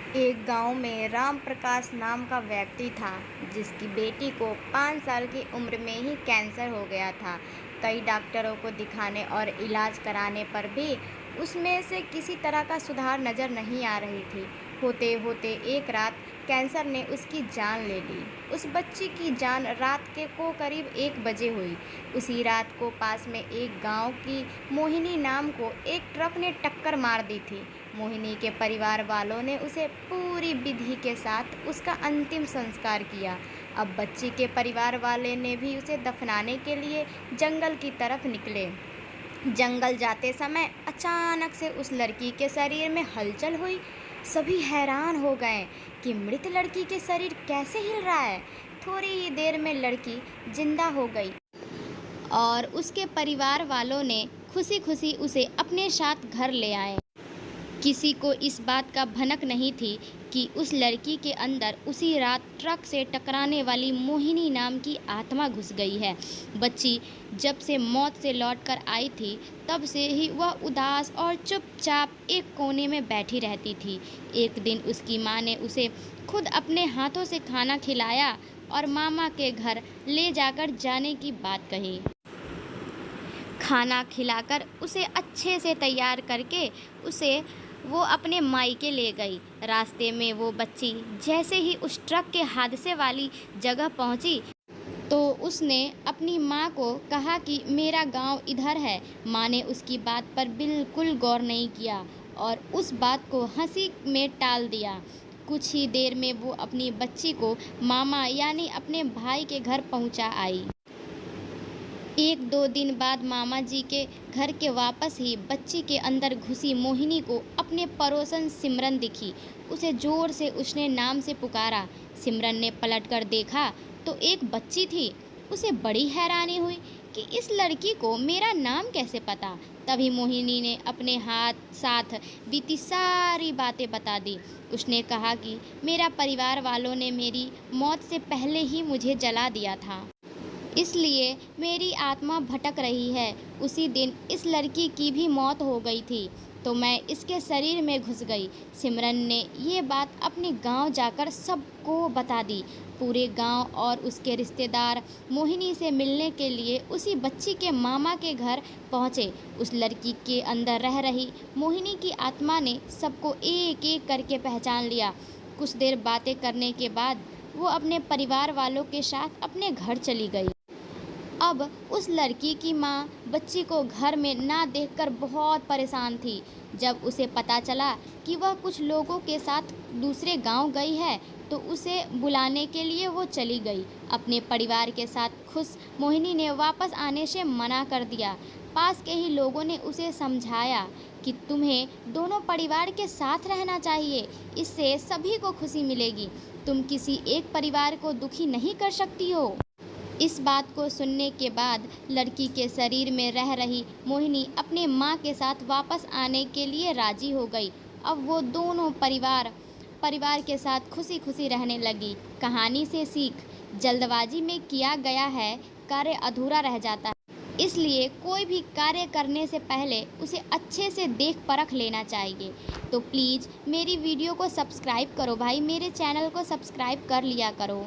एक गांव में राम प्रकाश नाम का व्यक्ति था जिसकी बेटी को 5 साल की उम्र में ही कैंसर हो गया था। कई डॉक्टरों को दिखाने और इलाज कराने पर भी उसमें से किसी तरह का सुधार नज़र नहीं आ रही थी। होते होते एक रात कैंसर ने उसकी जान ले ली। उस बच्ची की जान रात के को करीब 1 बजे हुई। उसी रात को पास में एक गांव की मोहिनी नाम को एक ट्रक ने टक्कर मार दी थी। मोहिनी के परिवार वालों ने उसे पूरी विधि के साथ उसका अंतिम संस्कार किया। अब बच्ची के परिवार वाले ने भी उसे दफनाने के लिए जंगल की तरफ निकले। जंगल जाते समय अचानक से उस लड़की के शरीर में हलचल हुई। सभी हैरान हो गए कि मृत लड़की के शरीर कैसे हिल रहा है। थोड़ी ही देर में लड़की जिंदा हो गई और उसके परिवार वालों ने खुशी खुशी उसे अपने साथ घर ले आए। किसी को इस बात का भनक नहीं थी कि उस लड़की के अंदर उसी रात ट्रक से टकराने वाली मोहिनी नाम की आत्मा घुस गई है। बच्ची जब से मौत से लौटकर आई थी तब से ही वह उदास और चुपचाप एक कोने में बैठी रहती थी। एक दिन उसकी माँ ने उसे खुद अपने हाथों से खाना खिलाया और मामा के घर ले जाकर जाने की बात कही। खाना खिलाकर उसे अच्छे से तैयार करके उसे वो अपने मायके ले गई। रास्ते में वो बच्ची जैसे ही उस ट्रक के हादसे वाली जगह पहुंची तो उसने अपनी माँ को कहा कि मेरा गांव इधर है। माँ ने उसकी बात पर बिल्कुल गौर नहीं किया और उस बात को हंसी में टाल दिया। कुछ ही देर में वो अपनी बच्ची को मामा यानी अपने भाई के घर पहुंचा आई। 1-2 दिन बाद मामा जी के घर के वापस ही बच्ची के अंदर घुसी मोहिनी को अपने पड़ोसन सिमरन दिखी। उसे जोर से उसने नाम से पुकारा। सिमरन ने पलटकर देखा तो एक बच्ची थी। उसे बड़ी हैरानी हुई कि इस लड़की को मेरा नाम कैसे पता। तभी मोहिनी ने अपने साथ बीती सारी बातें बता दी। उसने कहा कि मेरा परिवार वालों ने मेरी मौत से पहले ही मुझे जला दिया था, इसलिए मेरी आत्मा भटक रही है। उसी दिन इस लड़की की भी मौत हो गई थी तो मैं इसके शरीर में घुस गई। सिमरन ने ये बात अपने गांव जाकर सबको बता दी। पूरे गांव और उसके रिश्तेदार मोहिनी से मिलने के लिए उसी बच्ची के मामा के घर पहुँचे। उस लड़की के अंदर रह रही मोहिनी की आत्मा ने सबको एक एक करके पहचान लिया। कुछ देर बातें करने के बाद वो अपने परिवार वालों के साथ अपने घर चली गई। अब उस लड़की की माँ बच्ची को घर में ना देखकर बहुत परेशान थी। जब उसे पता चला कि वह कुछ लोगों के साथ दूसरे गांव गई है तो उसे बुलाने के लिए वो चली गई। अपने परिवार के साथ खुश मोहिनी ने वापस आने से मना कर दिया। पास के ही लोगों ने उसे समझाया कि तुम्हें दोनों परिवार के साथ रहना चाहिए, इससे सभी को खुशी मिलेगी। तुम किसी एक परिवार को दुखी नहीं कर सकती हो। इस बात को सुनने के बाद लड़की के शरीर में रह रही मोहिनी अपने माँ के साथ वापस आने के लिए राजी हो गई। अब वो दोनों परिवार के साथ खुशी खुशी रहने लगी। कहानी से सीख, जल्दबाजी में किया गया है कार्य अधूरा रह जाता है, इसलिए कोई भी कार्य करने से पहले उसे अच्छे से देख परख लेना चाहिए। तो प्लीज़ मेरी वीडियो को सब्सक्राइब करो भाई, मेरे चैनल को सब्सक्राइब कर लिया करो।